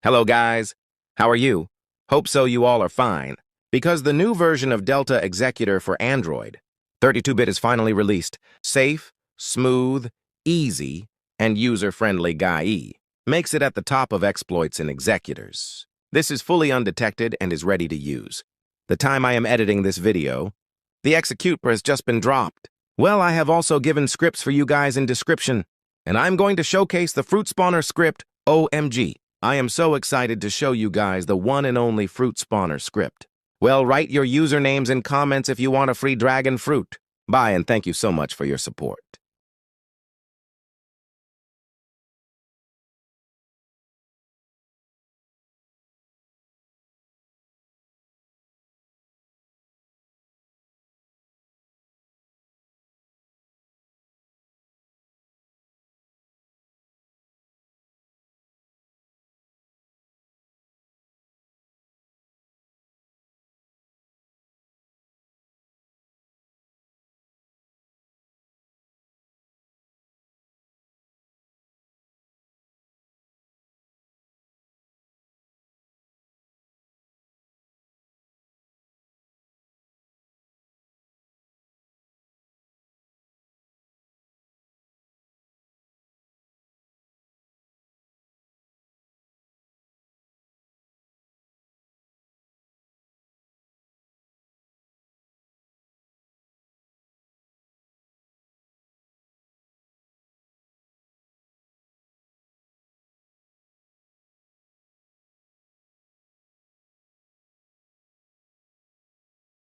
Hello guys, how are you? Hope so you all are fine. Because the new version of Delta Executor for Android, 32-bit is finally released. Safe, smooth, easy, and user-friendly GUI makes it at the top of exploits and executors. This is fully undetected and is ready to use. The time I am editing this video, the executor has just been dropped. Well, I have also given scripts for you guys in description, and I'm going to showcase the fruit spawner script, OMG. I am so excited to show you guys the one and only fruit spawner script. Well, write your usernames in comments if you want a free dragon fruit. Bye, and thank you so much for your support.